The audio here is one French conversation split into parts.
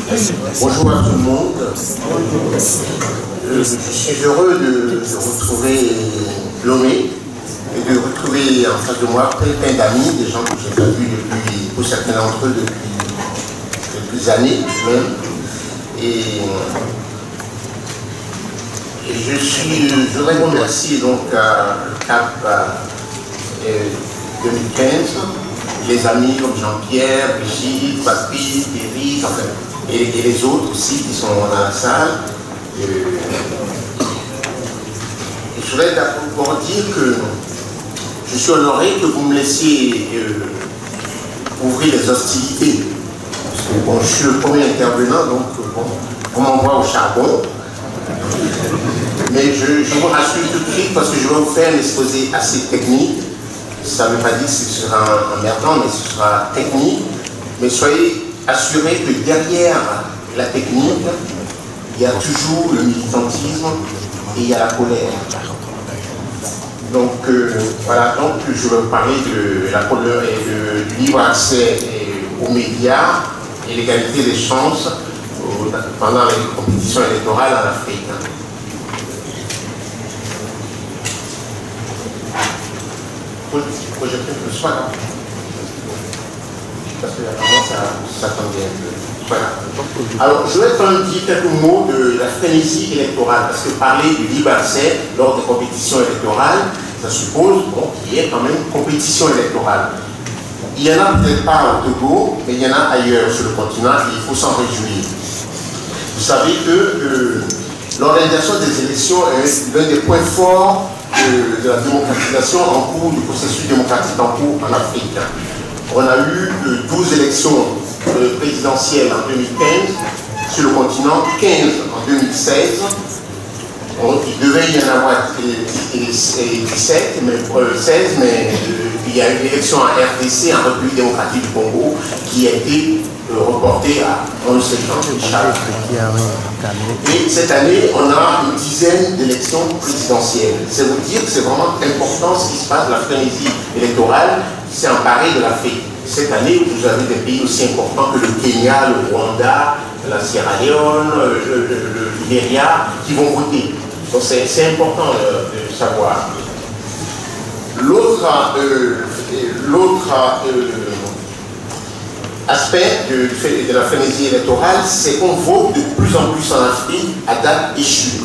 Bonjour à tout le monde. Je suis heureux de retrouver Lomé et de retrouver en face de moi plein d'amis, des gens que j'ai pas vus depuis, pour certains d'entre eux, depuis quelques années même. Et je voudrais remercier donc le CAP 2015, les amis comme Jean-Pierre, Brigitte, Patrick, Eric, enfin, et les autres aussi qui sont dans la salle. Je voudrais d'abord dire que je suis honoré que vous me laissiez ouvrir les hostilités. Parce que bon, je suis le premier intervenant, donc bon, on m'envoie au charbon. Mais je vous rassure tout de suite parce que je vais vous faire un exposé assez technique. Ça ne veut pas dire que ce sera emmerdant, mais ce sera technique. Mais soyez assurés que derrière la technique, il y a toujours le militantisme et il y a la colère. Donc voilà, donc je vais vous parler de la colère et du libre accès aux médias et l'égalité des chances pendant les compétitions électorales en Afrique. Projeter un peu, soit là. Parce que apparemment ça s'attendait un peu. Voilà. Alors, je vais quand même dire quelques mots de la frénésie électorale, parce que parler du libre accès lors des compétitions électorales, ça suppose qu'il y ait quand même une compétition électorale. Il y en a peut-être pas au Togo, mais il y en a ailleurs sur le continent et il faut s'en réjouir. Vous savez que l'organisation des élections est l'un des points forts de la démocratisation en cours, du processus démocratique en cours en Afrique. On a eu 12 élections présidentielles en 2015 sur le continent, 15 en 2016. Il devait y en avoir 17, mais 16, mais il y a eu une élection en RDC, en République démocratique du Congo, qui a été reportée à 11 septembre. Et cette année, on a une dizaine d'élections présidentielles. C'est vous dire que c'est vraiment important ce qui se passe, la frénésie électorale qui s'est emparée de l'Afrique. Cette année, vous avez des pays aussi importants que le Kenya, le Rwanda, la Sierra Leone, le Nigeria, qui vont voter. Donc c'est important de savoir. L'autre aspect de la frénésie électorale, c'est qu'on vote de plus en plus en Afrique à date échue.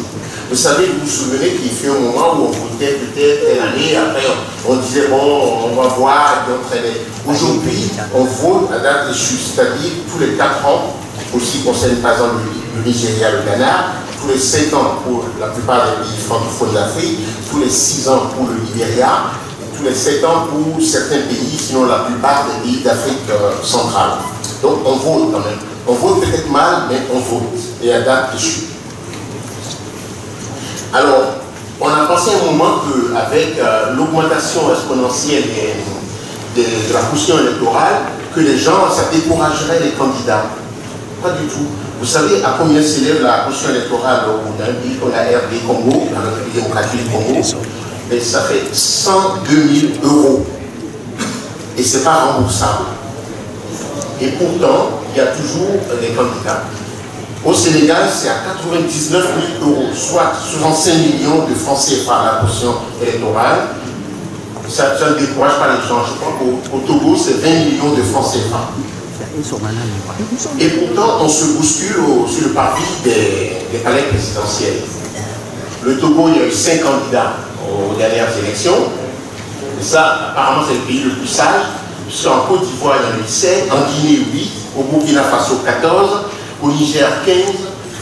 Vous savez, vous vous souvenez qu'il fut un moment où on votait peut-être telle année, après on disait bon, on va voir d'autres années. Aujourd'hui, on vote à date échue, c'est-à-dire tous les 4 ans, aussi concerne par exemple le Nigeria, le Ghana, tous les 5 ans pour la plupart des pays francophones d'Afrique, tous les 6 ans pour le Libéria, tous les 7 ans pour certains pays, sinon la plupart des pays d'Afrique centrale. Donc on vote quand même. On vote peut-être mal, mais on vote. Et à date échue. Alors, on a pensé un moment qu'avec l'augmentation exponentielle de la caution électorale, que les gens, ça découragerait les candidats. Pas du tout. Vous savez à combien s'élève la caution électorale au pays comme la RD Congo, la République démocratique du Congo? Et ça fait 102 000 €. Et ce n'est pas remboursable. Et pourtant, il y a toujours des candidats. Au Sénégal, c'est à 99 000 €, soit 65 millions de francs CFA la caution électorale. Ça ne décourage pas les gens. Je crois qu'au Togo, c'est 20 millions de francs CFA. Et pourtant, on se bouscule sur le parvis des palais présidentiels. Le Togo, il y a eu 5 candidats aux dernières élections. Et ça, apparemment, c'est le pays le plus sage. Puisqu'en Côte d'Ivoire, il y en a eu 7, en Guinée, 8, au Burkina Faso, 14, au Niger, 15,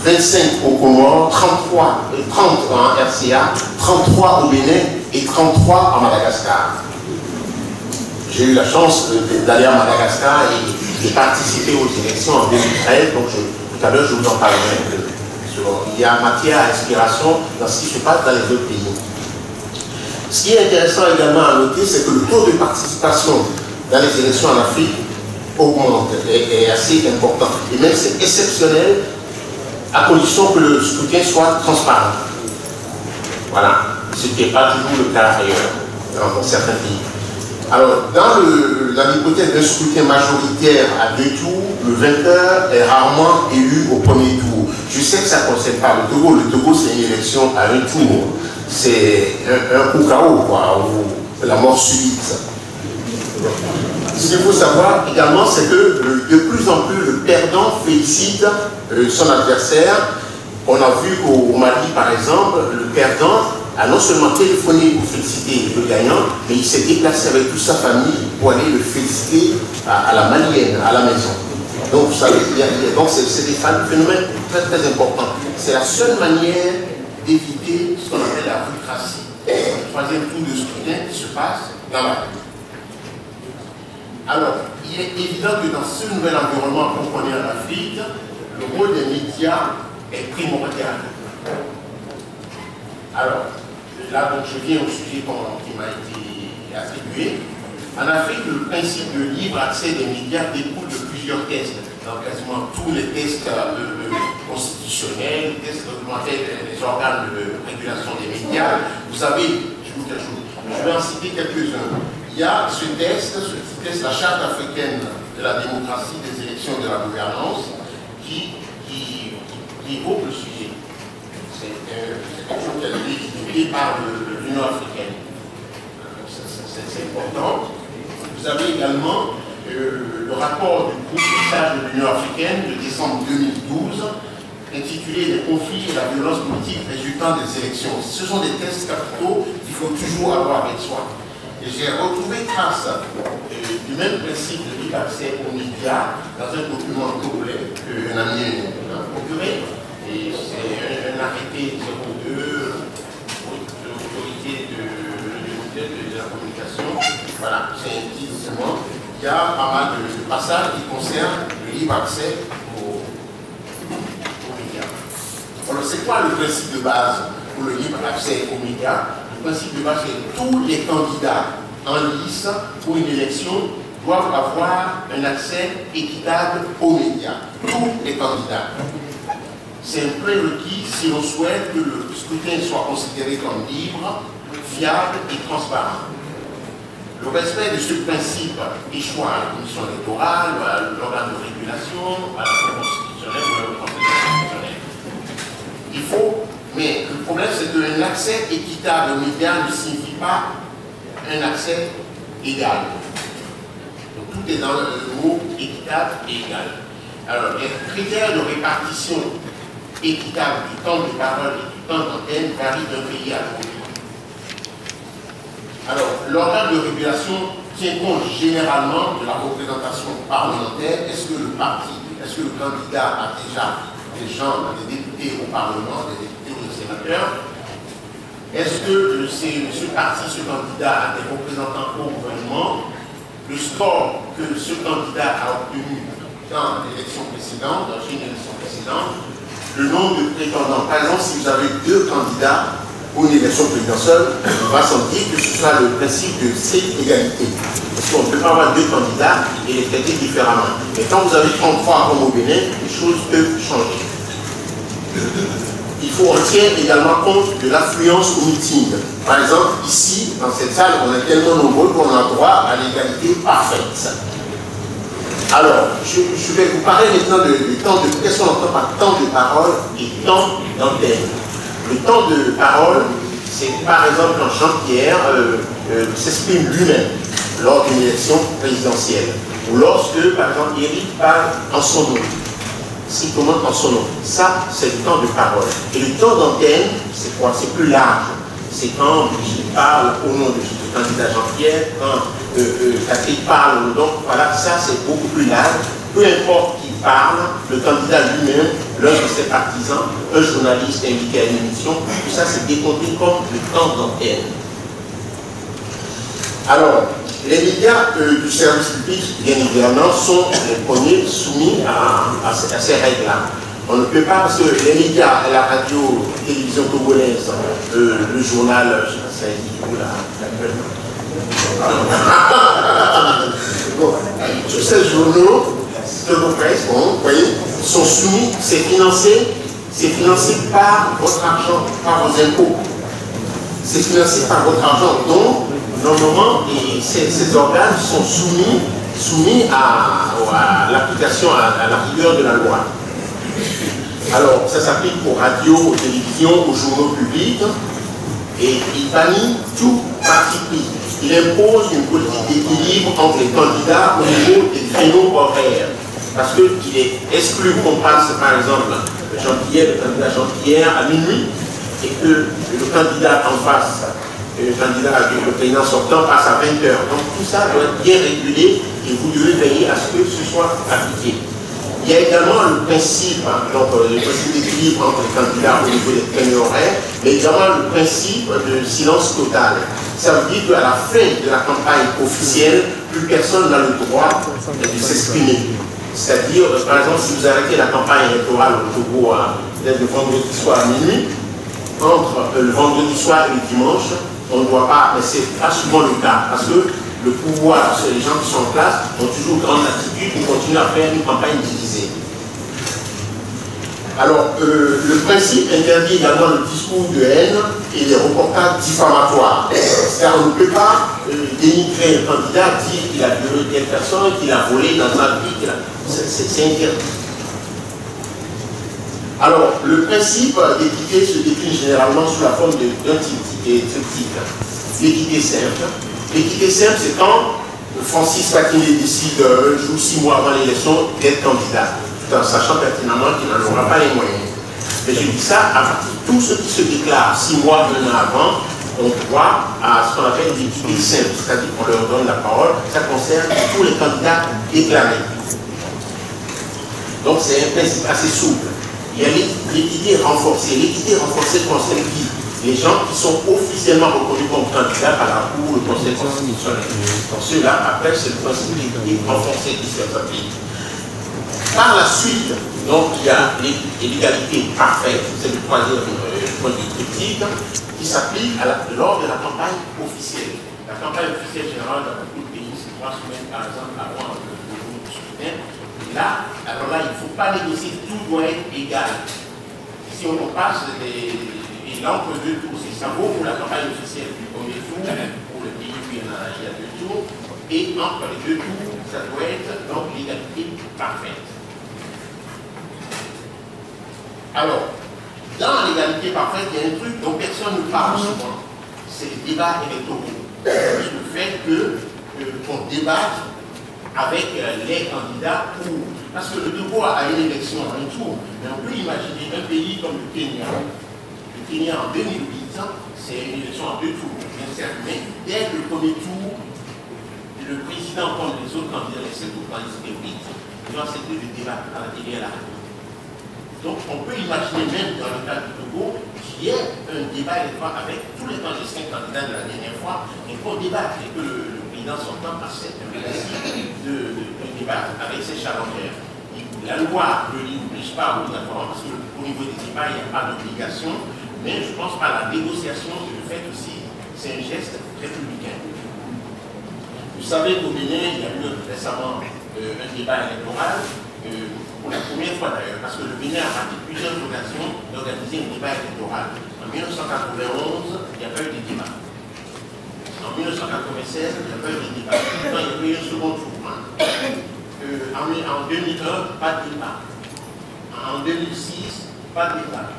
25 au Comores, 30 en RCA, 33 au Bénin et 33 à Madagascar. J'ai eu la chance d'aller à Madagascar et de participer aux élections en 2013, donc tout à l'heure je vous en parlerai un peu. Il y a matière à inspiration dans ce qui se passe dans les autres pays. Ce qui est intéressant également à noter, c'est que le taux de participation dans les élections en Afrique augmente, est assez important. Et même c'est exceptionnel à condition que le scrutin soit transparent. Voilà, ce qui n'est pas toujours le cas ailleurs, dans certains pays. Alors, dans l'hypothèse d'un scrutin majoritaire à 2 tours, le vainqueur est rarement élu au premier tour. Je sais que ça ne concerne pas le Togo. Le Togo, c'est une élection à 1 tour. C'est un coup KO, quoi, ou la mort subite. Ce qu'il faut savoir également, c'est que de plus en plus, le perdant félicite son adversaire. On a vu qu'au Mali, par exemple, le perdant a non seulement téléphoné pour féliciter le gagnant, mais il s'est déplacé avec toute sa famille pour aller le féliciter à la malienne, à la maison. Donc, vous savez, c'est des phénomènes très très importants. C'est la seule manière d'éviter ce qu'on appelle la bureaucratie. Le troisième tour de scrutin qui se passe dans la rue. Alors, il est évident que dans ce nouvel environnement qu'on connaît en Afrique, le rôle des médias est primordial. Alors, là, donc, je viens au sujet qui m'a été attribué. En Afrique, le principe de libre accès des médias découle de plusieurs tests. Dans quasiment tous les tests constitutionnels, les tests réglementaires des organes de régulation des médias. Vous savez, je vais en citer quelques-uns. Il y a ce test, la Charte africaine de la démocratie, des élections et de la gouvernance, qui évoque le sujet. C'est quelque chose qui a été étudié par l'Union africaine. C'est important. Vous avez également le rapport du groupe de sages de l'Union africaine de décembre 2012, intitulé « Les conflits et la violence politique résultant des élections ». Ce sont des tests capitaux qu'il faut toujours avoir avec soi. Et j'ai retrouvé trace du même principe de libre accès aux médias dans un document congolais qu'un ami m'a procuré. Et c'est un arrêté 02 de l'autorité de la communication. Voilà, c'est un petit document. Il y a pas mal de passages qui concernent le libre accès aux médias. Alors, c'est quoi le principe de base pour le libre accès aux médias? Le principe de base, c'est que tous les candidats en lice pour une élection doivent avoir un accès équitable aux médias. Tous les candidats. C'est un prérequis si l'on souhaite que le scrutin soit considéré comme libre, fiable et transparent. Le respect de ce principe échoue à la commission électorale, à l'organe de régulation, à la Cour constitutionnelle ou au Conseil constitutionnel. Il faut, mais le problème c'est qu'un accès équitable aux médias ne signifie pas un accès égal. Donc tout est dans le mot équitable et égal. Alors les critères de répartition équitable du temps de parole et du temps d'antenne varient d'un pays à l'autre. Alors, l'organe de régulation tient compte généralement de la représentation parlementaire. Est-ce que le parti, est-ce que le candidat a déjà des gens, des députés au Parlement, des députés ou des sénateurs? Est-ce que ce parti, ce candidat a des représentants au gouvernement? Le score que ce candidat a obtenu dans l'élection précédente, dans une élection précédente, le nombre de prétendants. Par exemple, si vous avez 2 candidats pour une élection présidentielle, on va s'en dire que ce sera le principe de stricte égalité. Parce qu'on ne peut pas avoir 2 candidats et les traiter différemment. Mais quand vous avez 33 comme au Bénin, les choses peuvent changer. Il faut en tenir également compte de l'affluence au meeting. Par exemple, ici, dans cette salle, on est tellement nombreux qu'on a droit à l'égalité parfaite. Alors, je vais vous parler maintenant du temps de... Qu'est-ce qu'on entend par temps de parole et temps d'antenne? Le temps de parole, c'est par exemple quand Jean-Pierre s'exprime lui-même lors d'une élection présidentielle. Ou lorsque, par exemple, Éric parle en son nom. S'il commente en son nom. Ça, c'est le temps de parole. Et le temps d'antenne, c'est quoi? C'est plus large. C'est quand je parle au nom du candidat Jean-Pierre, quand Catherine parle, donc voilà, ça c'est beaucoup plus large. Peu importe qui parle, le candidat lui-même, l'un de ses partisans, un journaliste invité à une émission, tout ça c'est décompté comme le temps d'antenne. Alors, les médias du service public, bien évidemment, sont les premiers soumis à ces règles-là. On ne peut pas, parce que les médias, la radio, la télévision congolaise, le journal, je ne sais pas si ça dit où là, bon, tous ces journaux de vos presse, bon, vous voyez, sont soumis, c'est financé par votre argent, par vos impôts. C'est financé par votre argent, donc normalement, ces organes sont soumis à l'application, à la rigueur de la loi. Alors, ça s'applique aux radios, aux télévisions, aux journaux publics, et il bannit tout parti pris. Il impose une politique d'équilibre entre les candidats au niveau des créneaux horaires. Parce qu'il est exclu qu'on passe, par exemple, le candidat Jean-Pierre à minuit, et que le candidat en face, le président sortant passe à 20 h. Donc tout ça doit être bien régulé et vous devez veiller à ce que ce soit appliqué. Il y a également le principe, d'équilibre entre les candidats au niveau des créneaux horaires, mais également le principe de silence total. Ça veut dire qu'à la fin de la campagne officielle, plus personne n'a le droit de s'exprimer. C'est-à-dire, par exemple, si vous arrêtez la campagne électorale au Togo peut-être le vendredi soir à minuit, entre le vendredi soir et le dimanche, on ne doit pas, mais ce n'est pas souvent le cas, parce que le pouvoir, les gens qui sont en place ont toujours grande attitude pour continuer à faire une campagne divisée. Alors, le principe interdit également le discours de haine et les reportages diffamatoires. C'est-à-dire, on ne peut pas dénigrer un candidat, dire qu'il a violé telle personne, qu'il a volé dans sa vie, c'est interdit. Alors, le principe d'équité se décline généralement sous la forme d'un triptyque. L'équité simple. L'équité simple, c'est quand Francis Paquinet décide un jour, 6 mois avant l'élection, d'être candidat, tout en sachant pertinemment qu'il n'en aura pas les moyens. Mais je dis ça à partir de tous ceux qui se déclarent 6 mois, 1 an avant, on voit à ce qu'on appelle l'équité simple, c'est-à-dire qu'on leur donne la parole, ça concerne tous les candidats déclarés. Donc c'est un principe assez souple. Il y a l'équité renforcée. L'équité renforcée concerne qui? Les gens qui sont officiellement reconnus comme candidats par la Cour, le Conseil constitutionnel. Donc ceux-là, après, c'est le principe de l'équité renforcée qui s'applique. Par la suite, donc, il y a l'égalité parfaite, c'est le troisième point du triptyque, qui s'applique lors de la campagne officielle. La campagne officielle générale dans beaucoup de pays, c'est 3 semaines, par exemple, avant le jour du scrutin. Là, alors là, il ne faut pas négocier, tout doit être égal. Si on passe l'entre-deux tours, ça vaut pour la campagne officielle du premier tour, pour le pays où il y a 2 tours, et entre les 2 tours, ça doit être donc l'égalité parfaite. Alors, dans l'égalité parfaite, il y a un truc dont personne ne parle souvent, c'est les débats électoraux. Le fait qu'on débatte avec les candidats pour... Parce que le Togo a une élection en un tour, mais on peut imaginer un pays comme le Kenya. Le Kenya en 2008, c'est une élection en 2 tours, bien certes, mais dès le premier tour, le président comme les autres candidats, les 7 autres candidats, ils ont accepté de débattre à la télé et à la radio. Donc on peut imaginer même dans le cas du Togo qu'il y ait un débat électoral avec tous les 5 candidats de la dernière fois, et qu'on débatte, et que le président sortant accepte un principe de débattre avec ses challengers. La loi ne l'oblige pas obligatoirement, parce qu'au niveau des débats, il n'y a pas d'obligation, mais je pense pas à la négociation, c'est le fait aussi, c'est un geste républicain. Vous savez qu'au Bénin, il y a eu récemment un débat électoral, pour la première fois d'ailleurs, parce que le Bénin a raté plusieurs occasions d'organiser un débat électoral. En 1991, il n'y a pas eu de débat. En 1996, il n'y a pas eu de débat. Il y a eu un second tour. En 2001, pas de débat. En 2006, pas de débat.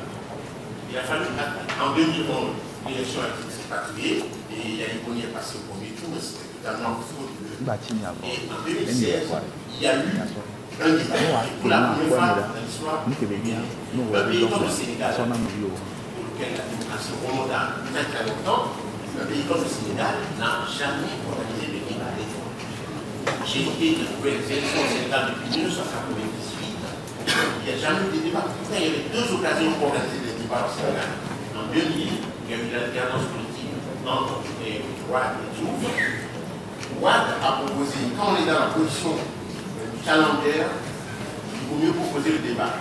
Il a fallu en 2011, l'élection a été expatriée et Yaïkouni est passé au premier tour, mais c'était totalement frauduleux. Et en 2016, il y a eu un débat. Et pour la première fois dans l'histoire, un pays comme le Sénégal, pour lequel la démocratie remonte à très très longtemps, un pays comme le Sénégal n'a jamais organisé de débat électoral. J'ai été de trouver les élections au Sénégal depuis 1998. Il n'y a jamais eu de débat. Pourtant, il y avait 2 occasions pour organiser des débats au Sénégal. En 2000, il y a eu l'alternance politique entre Ouad et Diouf. Ouad a proposé, quand on est dans la position challenger, il vaut mieux proposer le débat.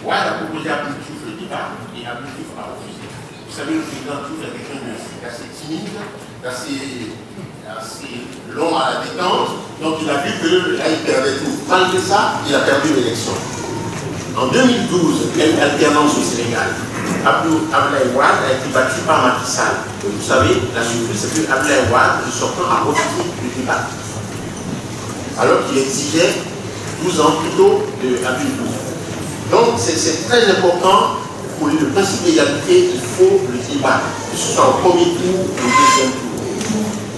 Ouad a proposé à Abdou Diouf le débat et Abdou Diouf a refusé. Vous savez, le président Diouf est quelqu'un d'assez timide, d'assez long à la détente, donc il a vu que là il perdait tout. Malgré ça, il a perdu l'élection. En 2012, il y a eu une alternance au Sénégal. Abdoulaye Wade a été battu par Macky Sall. Vous savez, la surprise, c'est que Abdoulaye Wade, le sortant, a refusé le débat. Alors qu'il exigeait 12 ans plutôt à 12. Donc c'est très important pour le principe d'égalité, il faut le débat, que ce soit au premier tour ou au deuxième tour.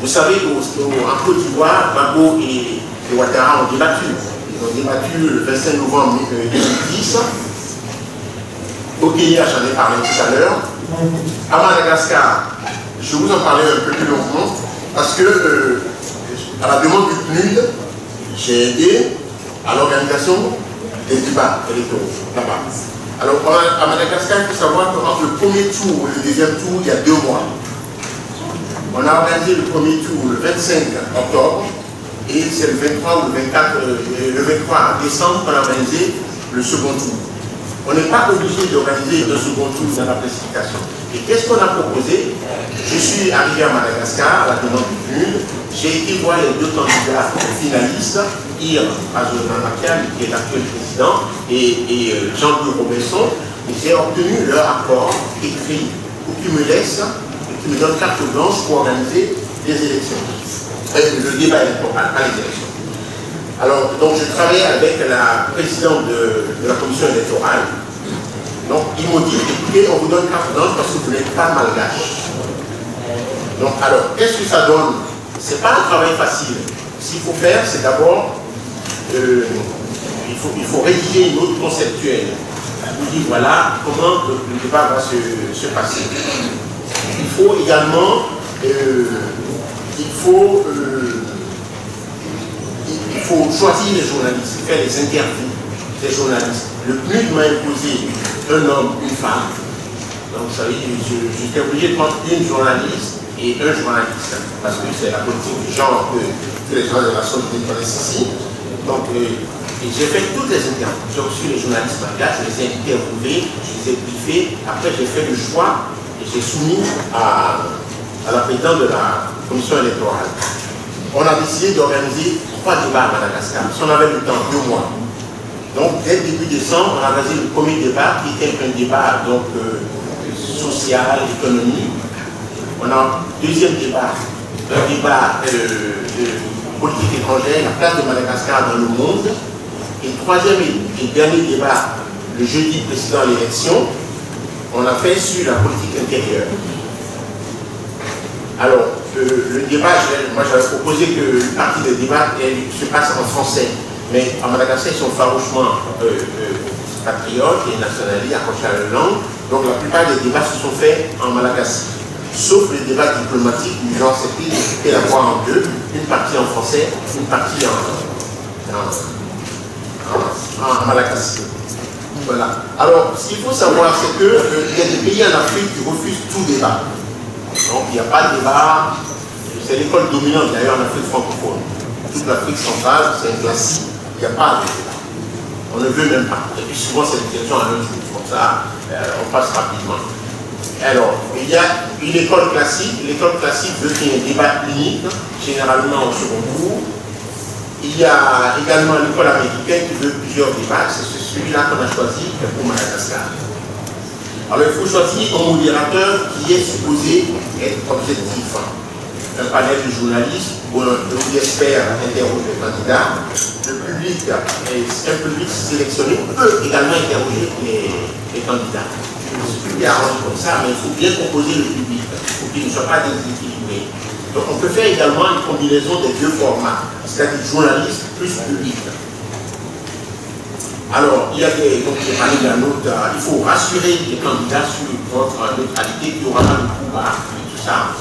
Vous savez qu'en Côte d'Ivoire, Gbagbo et Ouattara ont débattu. Ils ont débattu le 25 novembre 2010. Au Kenya, j'en ai parlé tout à l'heure. À Madagascar, je vous en parlais un peu plus longuement parce que, à la demande du PNUD, j'ai aidé à l'organisation des débats électoraux là-bas. Alors, à Madagascar, il faut savoir qu'entre le premier tour et le deuxième tour, il y a 2 mois. On a organisé le premier tour le 25 octobre et c'est le 23 ou le 23 décembre qu'on a organisé le second tour. On n'est pas obligé d'organiser le second tour dans la précipitation. Et qu'est-ce qu'on a proposé? Je suis arrivé à Madagascar à la demande du PNUD. J'ai été voir les 2 candidats finalistes, Ir Azonamakian, qui est l'actuel président, et Jean-Louis Robinson. Et j'ai obtenu leur accord écrit pour qu'ils me laissent, qu'ils me donnent carte blanche pour organiser les élections. Le débat électoral, pas les élections. Alors, donc je travaillais avec la présidente de la commission électorale. Donc, ils m'ont dit, écoutez, on vous donne carte blanche parce que vous n'êtes pas malgache. Donc, alors, qu'est-ce que ça donne? Ce n'est pas un travail facile. Ce qu'il faut faire, c'est d'abord, il faut rédiger une note conceptuelle. Vous dit, voilà comment le débat va se passer. Il faut également, il faut choisir les journalistes, faire les interviews des journalistes. Le PNUD m'a imposé un homme, une femme. Donc, vous savez, j'étais obligé de prendre une journaliste et un journaliste, parce que c'est la politique du genre que les gens de la société connaissent ici. Donc, j'ai fait toutes les interviews. J'ai reçu les journalistes malgaches, je les ai interviewés, je les ai briefés. Après, j'ai fait le choix et j'ai soumis à la présidente de la commission électorale. On a décidé d'organiser 3 débats à Madagascar. Si on avait le temps, 2 mois. Donc, dès le début décembre, on a organisé le premier débat qui était un débat donc, social, économique. On a un deuxième débat, un débat de politique étrangère, la place de Madagascar dans le monde. Et le troisième et dernier débat, le jeudi précédent à l'élection, on a fait sur la politique intérieure. Alors, le débat, moi j'avais proposé que une partie des débats se passe en français. Mais à Madagascar, ils sont farouchement patriotes et nationalistes, accrochés à leur langue. Donc la plupart des débats se sont faits en malagasy. Sauf les débats diplomatiques où ils ont accepté de couper la voix en 2, une partie en français, une partie en malagasy. Voilà. Alors, ce qu'il faut savoir, c'est qu'il y a des pays en Afrique qui refusent tout débat. Donc il n'y a pas de débat, c'est l'école dominante d'ailleurs en Afrique francophone. Toute l'Afrique centrale, c'est un classique, il n'y a pas de débat. On ne veut même pas. Et puis souvent c'est une question à un jour, comme ça on passe rapidement. Alors, il y a une école classique veut qu'il y ait un débat unique, généralement au second cours. Il y a également l'école américaine qui veut plusieurs débats, c'est celui-là qu'on a choisi pour Madagascar. Alors il faut choisir un modérateur qui est supposé être objectif. Un panel de journalistes ou d'experts interroge les candidats. Le public, un public sélectionné peut également interroger les candidats. Il y a arrangé comme ça, mais il faut bien composer le public pour qu'il ne soit pas déséquilibré. Donc on peut faire également une combinaison des 2 formats, c'est-à-dire journaliste plus public. Alors, il y a donc j'ai parlé de la note, il faut rassurer les candidats sur votre neutralité qui aura le pouvoir et tout ça.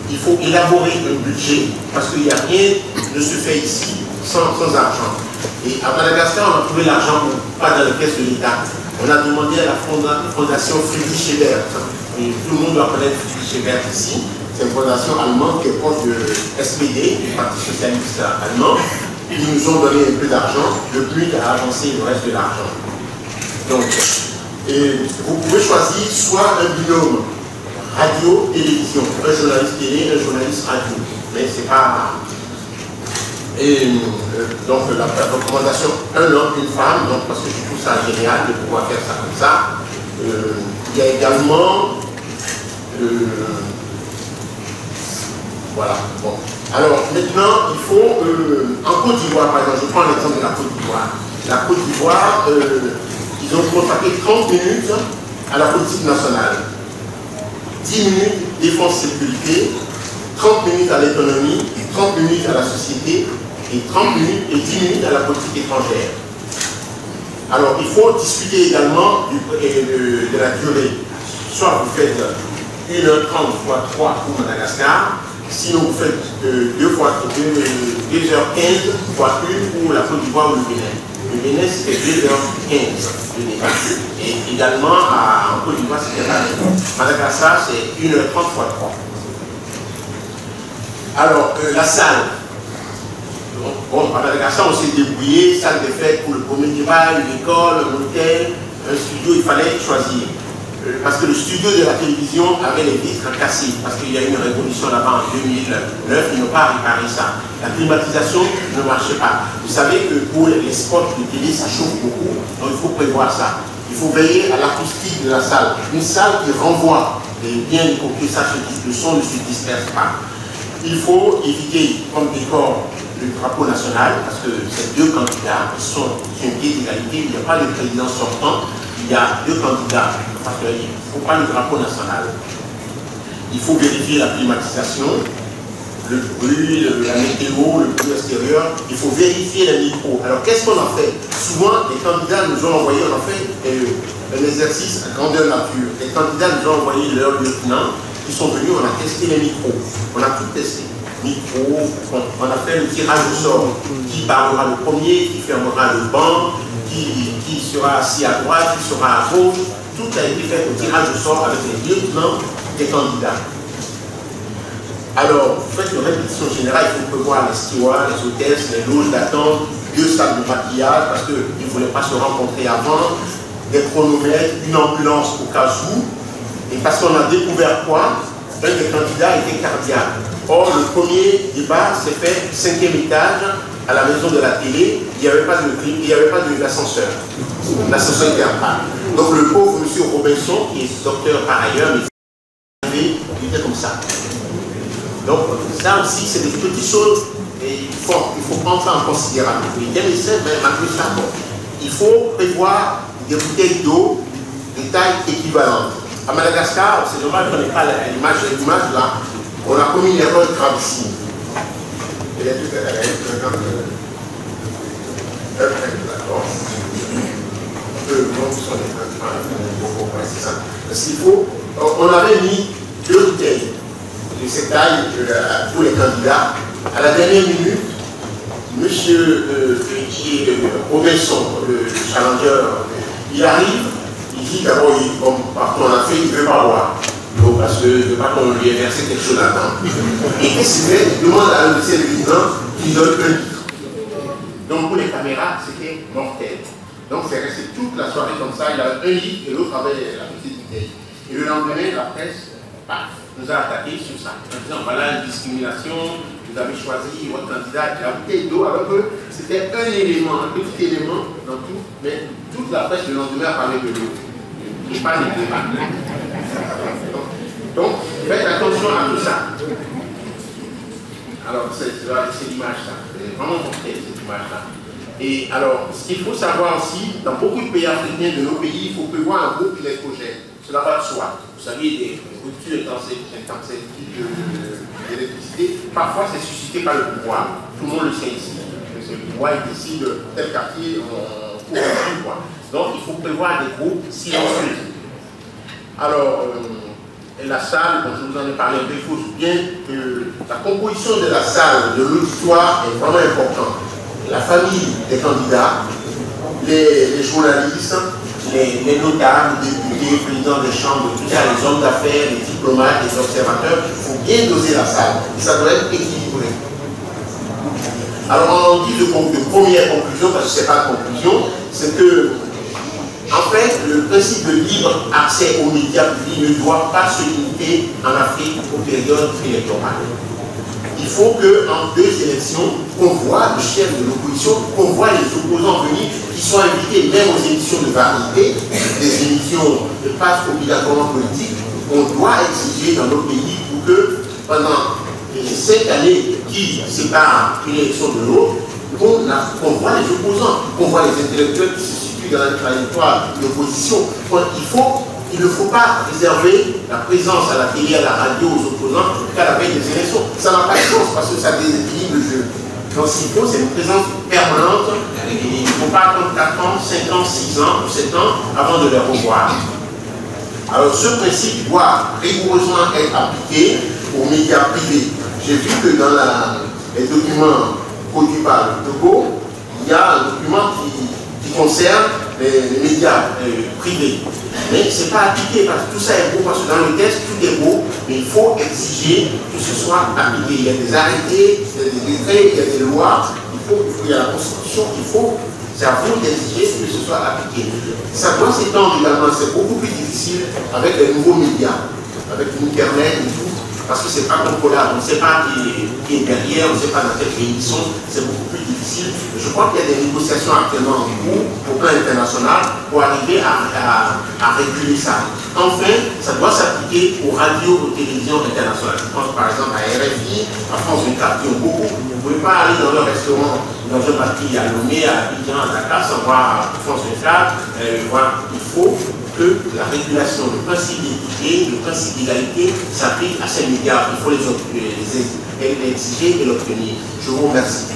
Il faut élaborer un budget, parce qu'il n'y a rien ne se fait ici sans argent. Et à Madagascar, on a trouvé l'argent pas dans les caisses de l'État. On a demandé à la fondation Friedrich Ebert. Et tout le monde doit connaître Friedrich Ebert ici. C'est une fondation allemande qui est proche de SPD, du Parti socialiste allemand. Ils nous ont donné un peu d'argent, le PNUD a avancé le reste de l'argent. Donc, vous pouvez choisir soit un binôme radio-télévision, un journaliste télé, un journaliste radio. Mais c'est pas... donc la recommandation, un homme, une femme, donc parce que je trouve ça génial de pouvoir faire ça comme ça. Il y a également... voilà. Bon. Alors, maintenant, il faut... en Côte d'Ivoire, par exemple, je prends l'exemple de la Côte d'Ivoire. La Côte d'Ivoire, ils ont consacré 30 minutes à la politique nationale. 10 minutes défense-sécurité, 30 minutes à l'économie, 30 minutes à la société, et 30 minutes et 10 minutes à la politique étrangère. Alors, il faut discuter également de la durée. Soit vous faites 1h30 fois 3 pour Madagascar, sinon vous faites 2h15 fois 1 pour la Côte d'Ivoire ou le Bénin. Le Bénin, c'était 2h15 de débat. Et également, en Côte d'Ivoire, c'était pareil. Madagascar, c'est 1h30 fois 3. Alors, la salle. Bon, à Madagascar, on s'est débrouillé, salle de fête pour le premier débat, une école, un hôtel, un studio, il fallait choisir. Parce que le studio de la télévision avait les vitres cassées, parce qu'il y a eu une révolution là-bas en 2009, ils n'ont pas réparé ça. La climatisation ne marchait pas. Vous savez que pour les spots de télé, ça chauffe beaucoup, donc il faut prévoir ça. Il faut veiller à l'acoustique de la salle. Une salle qui renvoie bien les copies, ça, le son ne se disperse pas. Il faut éviter comme décor le drapeau national, parce que ces deux candidats sont sur une pied d'égalité, il n'y a pas de président sortant, il y a deux candidats, parce qu'il ne faut pas le drapeau national. Il faut vérifier la climatisation, le bruit, la météo, le bruit extérieur, il faut vérifier les micros. Alors qu'est-ce qu'on a fait? Souvent, les candidats nous ont envoyé, on a fait un exercice à grandeur nature. Les candidats nous ont envoyé leurs lieutenants qui sont venus, on a testé les micros, on a tout testé. Micro, on a fait le tirage au sort. Qui parlera le premier, qui fermera le banc, qui sera assis à droite, qui sera à gauche. Tout a été fait au tirage au sort avec les lieutenants des candidats. Alors, vous faites une répétition générale, il faut prévoir les stewards, les hôtesses, les loges d'attente, 2 salles de maquillage, parce qu'ils ne voulaient pas se rencontrer avant, des chronomètres, une ambulance au cas où. Et parce qu'on a découvert quoi? Un des candidats était cardiaque. Or, le premier débat s'est fait 5e étage à la maison de la télé, il n'y avait pas d'ascenseur. L'ascenseur était en panne. Donc, le pauvre monsieur Robinson, qui est docteur par ailleurs, mais il était comme ça. Donc, ça aussi, c'est des petites choses, et il faut prendre ça en considération. Il était médecin, mais malgré ça, bon. Il faut prévoir des bouteilles d'eau de taille équivalente. À Madagascar, c'est dommage qu'on n'ait pas l'image là. On a commis une erreur gravissime. Et les trucs à la parce qu'il faut, on avait mis 2 bouteilles de cette taille pour les candidats. À la dernière minute, M. Robinson, le challenger, il arrive, il dit d'abord, comme partout en Afrique, il ne veut pas boire. Donc, parce que je ne veux pas qu'on lui ait versé quelque chose là-dedans. Et qu'est-ce qu'il fait? Il demande à un de ses présidents qu'il donne 1 litre. Donc, pour les caméras, c'était mortel. Donc, c'est resté toute la soirée comme ça. Il avait 1 litre et l'autre avait la petite bouteille. Et le lendemain, la presse, nous a attaqué sur ça. En disant, voilà une discrimination, vous avez choisi votre candidat, la bouteille d'eau, alors que c'était un élément, un petit élément dans tout, mais toute la presse le lendemain a parlé de l'eau. Et pas des débats. Donc, faites attention à tout ça. Alors, c'est l'image là. C'est vraiment mortel, cette image-là. Et alors, ce qu'il faut savoir aussi, dans beaucoup de pays africains, de nos pays, il faut prévoir un groupe électrogène. Cela va de soi. Vous savez, des ruptures d'électricité, parfois c'est suscité par le pouvoir. Tout le monde le sait ici. Le pouvoir décide de tel quartier, on court un pouvoir. Donc, il faut prévoir des groupes silencieux. Alors, la salle, comme je vous en ai parlé un peu, il faut bien que la composition de la salle, de l'auditoire est vraiment importante. La famille des candidats, les journalistes, les notables, les députés, les présidents des chambres, tout ça, les hommes d'affaires, les diplomates, les observateurs, il faut bien doser la salle. Et ça doit être équilibré. Alors, on dit de première conclusion, parce que ce n'est pas la conclusion, c'est que en fait, le principe de libre accès aux médias publics ne doit pas se limiter en Afrique aux périodes électorales. il faut qu'en 2 élections, qu'on voit le chef de l'opposition, qu'on voit les opposants venir, qui sont invités même aux émissions de variété, des émissions pas obligatoirement politiques. On doit exiger dans notre pays pour que pendant les 5 années qui séparent une élection de l'autre, qu'on voit les opposants, qu'on voit les intellectuels qui se situent dans la trajectoire d'opposition. Il ne faut pas réserver la présence à la télé, à la radio, aux opposants qu'à la veille des élections. Ça n'a pas de sens parce que ça déséquilibre le jeu. Donc ce qu'il faut, c'est une présence permanente. Il ne faut pas attendre 4 ans, 5 ans, 6 ans ou 7 ans avant de les revoir. Alors ce principe doit rigoureusement être appliqué aux médias privés. J'ai vu que dans les documents produits par le Togo, il y a un document qui concerne les médias privés. Mais ce n'est pas appliqué parce que tout ça est beau, parce que dans le texte tout est beau, mais il faut exiger que ce soit appliqué. Il y a des arrêtés, il y a des décrets, il y a des lois, il y a la Constitution, c'est à vous d'exiger que ce soit appliqué. Ça doit s'étendre également, c'est beaucoup plus difficile avec les nouveaux médias, avec l'Internet et tout. Parce que ce n'est pas contrôlable, on ne sait pas qui est derrière, on ne sait pas dans quel pays ils sont, c'est beaucoup plus difficile. Je crois qu'il y a des négociations actuellement en cours au plan international pour arriver à réguler ça. Enfin, ça doit s'appliquer aux radios, aux télévisions internationales. Je pense par exemple à RFI, à France 24 qui ont beaucoup. Vous ne pouvez pas aller dans leur restaurant, dans un parti à Lomé, à Abidjan, à Dakar, sans voir France 24. Voilà. Il faut que la régulation, le principe d'équité, le principe d'égalité s'applique à ces médias. Il faut les exiger et l'obtenir. Je vous remercie.